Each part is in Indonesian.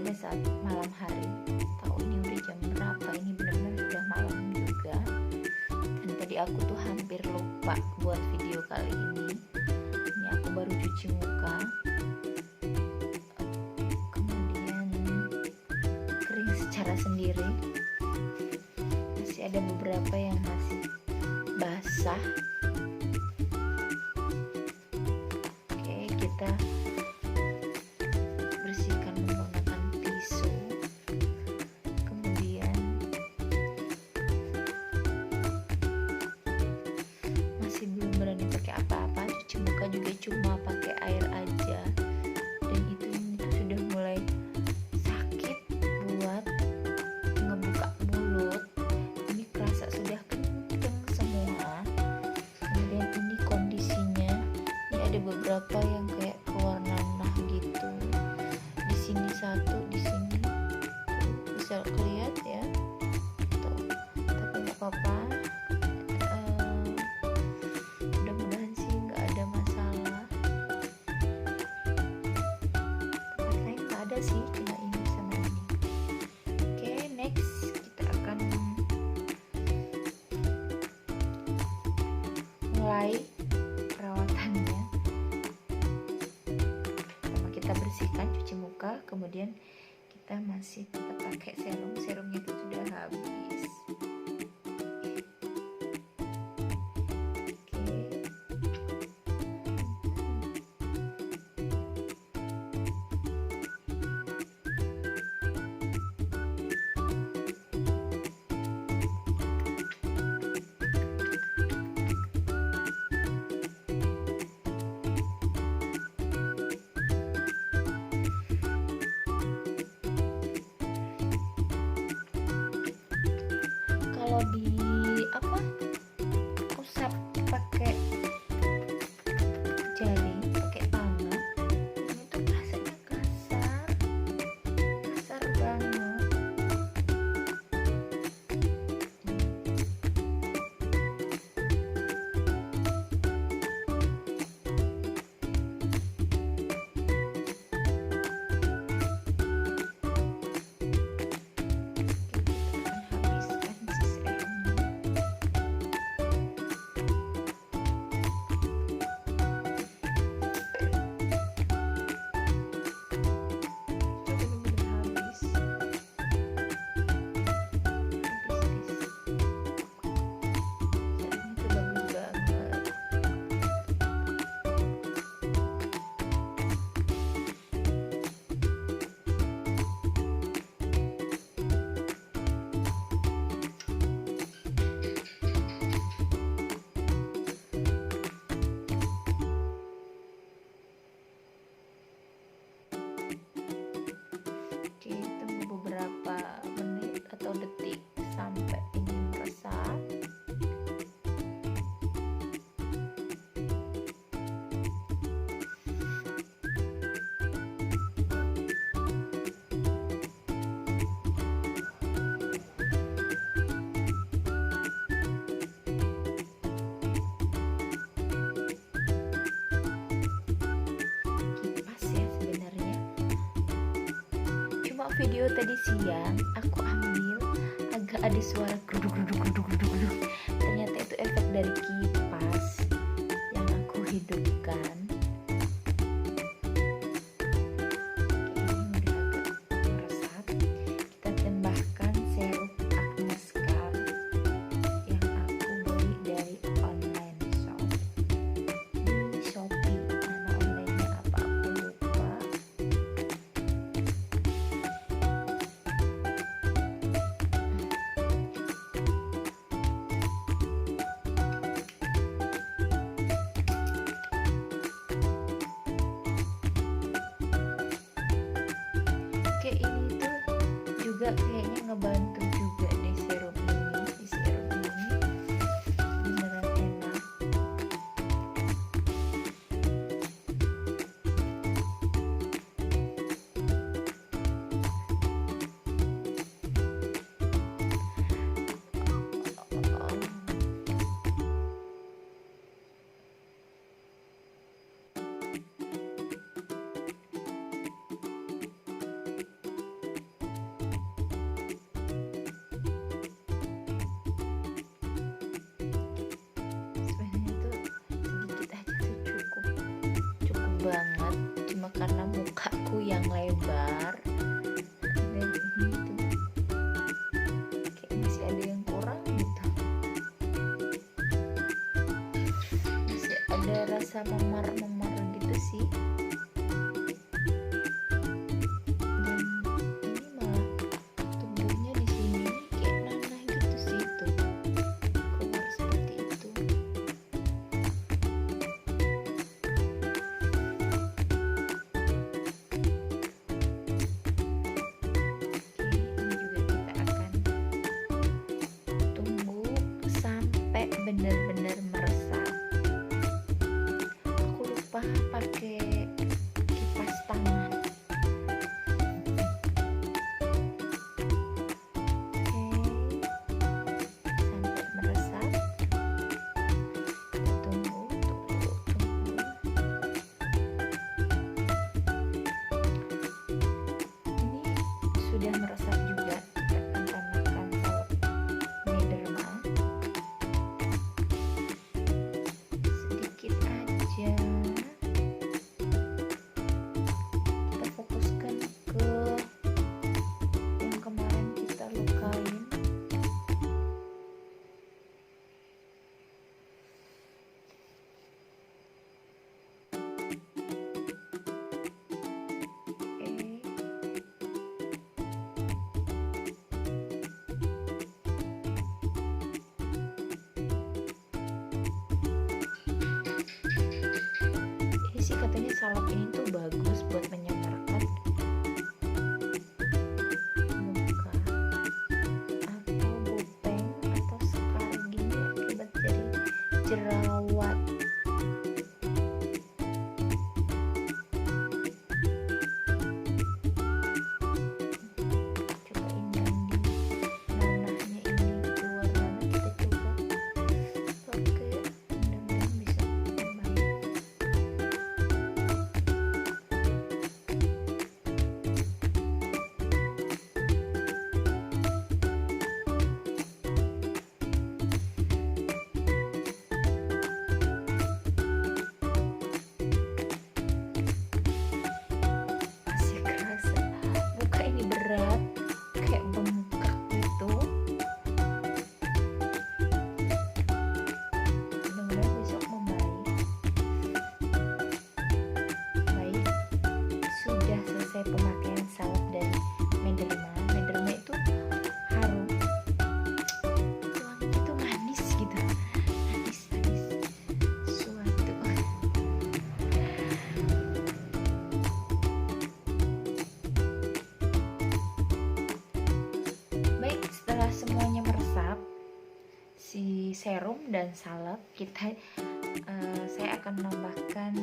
pada saat malam hari. Tahu ini udah jam berapa, ini benar-benar sudah malam juga. Dan tadi aku tuh hampir lupa buat video kali ini. Ini aku baru cuci muka, kemudian kering secara sendiri. Masih ada beberapa yang masih basah. Oke, kita bersihkan menggunakan tisu. Kemudian masih belum berani pakai apa-apa, cuci muka juga cuma pakai air aja. Dan itu sudah mulai sakit buat ngebuka mulut. Ini kerasa sudah kenceng semua. Kemudian ini kondisinya, ini ada beberapa yang kayak keluar nanah gitu. Di sini satu, di sini bisa kelihatan ya. Tuh. Tapi nggak apa-apa. Mudah-mudahan sih nggak ada masalah. Tempat lain nggak ada sih, cuma ini sama ini. Oke, next kita akan mulai perawatannya. Pertama kita bersihkan, cuci muka, kemudian kita masih tetap pakai serum. Serumnya itu sudah habis. Kalau di usap pakai jari, pakai tangan, ini tuh rasanya kasar banget. Oke, tunggu beberapa menit atau detik sampai ini meresap. Kipas ya sebenarnya. Cuma video tadi siang aku ambil agak ada suara gruduk. Ternyata itu efek dari kipas yang aku hidupkan. Oke, ini udah agak meresap. Kita tambahkan serum acne scar yang aku beli dari online shop di Shopee. Nama onlinenya apa aku lupa. Oke, ini tuh juga kayaknya ngebantu juga deh serum ini. Di serum ini beneran enak. panjang lebar, dan ini tuh kayak masih ada yang kurang gitu, masih ada rasa memar-memar gitu sih. Dan ini malah tumbuhnya di sini kayak nanah gitu sih, tuh keluar seperti itu. Benar-benar meresap. Aku lupa pakai kipas tangan. Oke, sampai meresap. Kita tunggu. Ini sudah meresap juga. Kita akan tambahkan salep Derma. Kita fokuskan ke yang kemarin kita lukain. Sih katanya salep ini tuh bagus buat menyamarkan muka atau bopeng atau skar gini akibat dari jerawat. Cobain yang di nanahnya ini keluar nanah, kita coba pakai, mudah-mudahan bisa membantu. Masih kerasa muka ini berat, kayak bengkak gitu. Mudah-mudahan besok membaik. Baik, sudah selesai pemakaian salep dari Derma. Derma itu harum, wanginya tuh manis gitu, manis suatu. Baik, setelah semuanya meresap, si serum dan salep, saya akan menambahkan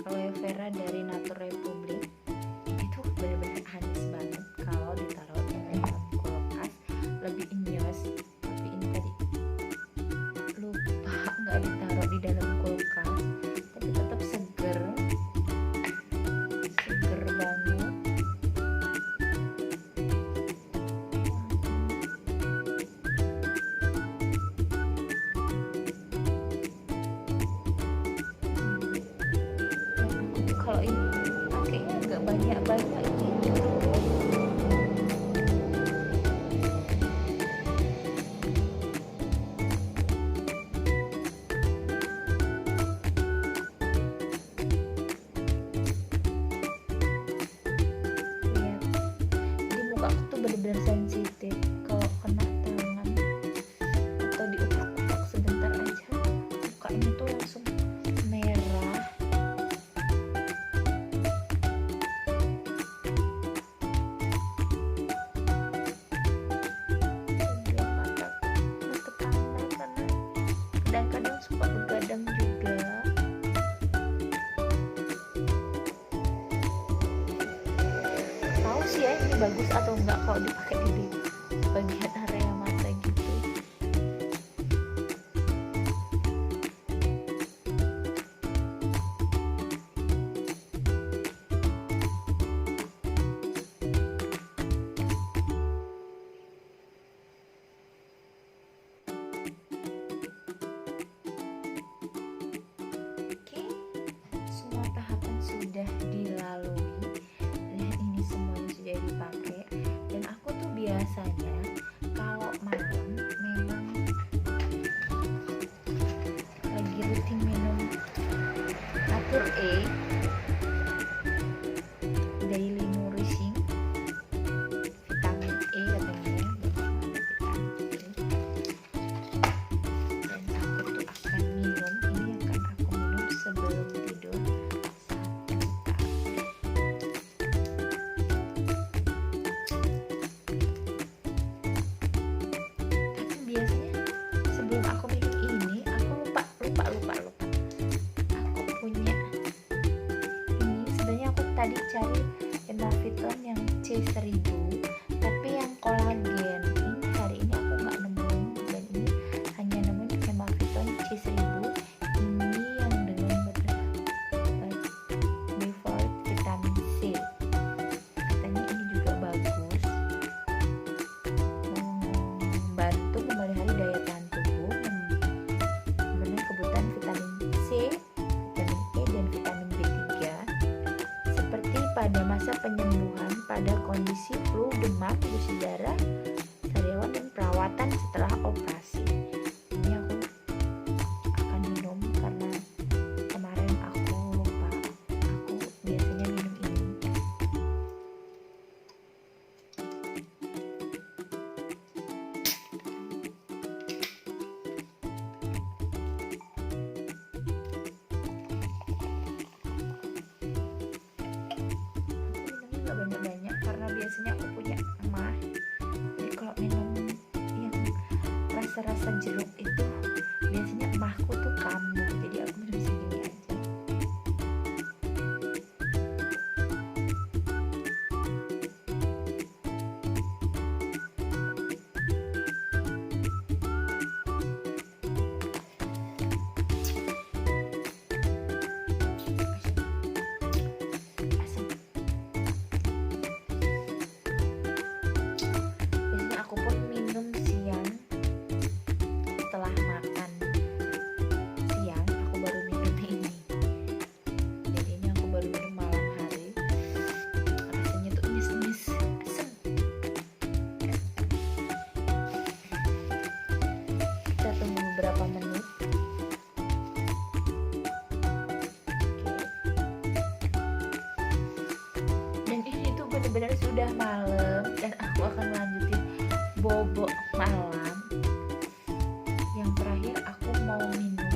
aloe vera dari Natur Republik. Ini tuh benar-benar manis banget kalau ditaruh di dalam kulkas, lebih enyos. Tapi ini tadi lupa nggak ditaruh di dalam kulkas, tapi tetap seger banget. Kalau ini pakainya agak banyak gitu. Lihat, jadi muka aku tuh bener-bener sensitif. Kalau kena tangan atau diupak-upak sebentar aja, mukanya tuh langsung merah. Kadang-kadang suka begadang juga. Tahu sih ya ini bagus atau enggak kalau dipakai di bagian area mata gitu. Oke, semua tahapan sudah dilalui. biasanya kalau malam memang lagi rutin minum Natur daily nourishing vitamin E katanya ya, dan aku tuh akan minum ini, akan aku minum sebelum tidur tapi biasanya sebelum aku minum ini aku lupa aku punya ini. Sebenarnya aku tadi cari Dermapen yang C1000 tapi yang kolagen. Ini hari ini aku nggak nemuin, dan ini hanya nemuin Dermapen C1000 ini yang dengan beberapa vitamin C. Katanya ini juga bagus, membantu memelihara daya tahan tubuh, memenuhi kebutuhan vitamin C, vitamin E, dan vitamin B3 seperti pada masa penyembuhan pada kondisi flu, demam, polusi darah, sariawan, dan perawatan setelah operasi. Ini aku akan minum karena kemarin aku lupa. Aku biasanya minum ini. Nggak banyak-banyak karena biasanya aku punya emah, jadi kalau minum yang rasa-rasa jeruk itu biasanya emahku tuh kambuh, jadi aku minum segini aja. Asam. Biasanya aku pun minum siang setelah makan siang, aku baru minum ini. Jadinya aku baru minum malam hari. Rasanya tuh nyes-nyes, asem. Kita tunggu beberapa menit. Dan ini tuh benar-benar sudah malam, dan aku akan lanjutin bobo malam. Yang terakhir aku mau minum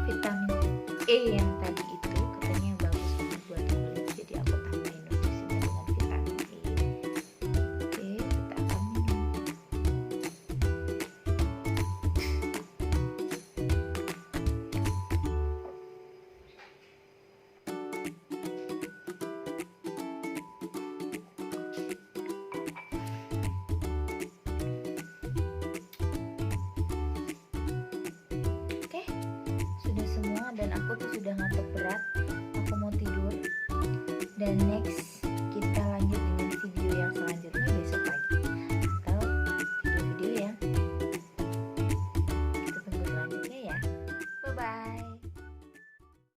vitamin E yang tadi itu, katanya yang bagus banget buat kulit, jadi aku tambahin nutrisinya dengan vitamin E. Oke, kita akan minum. Oke, sudah semua, dan aku tuh sudah ngantuk berat. Aku mau tidur, dan next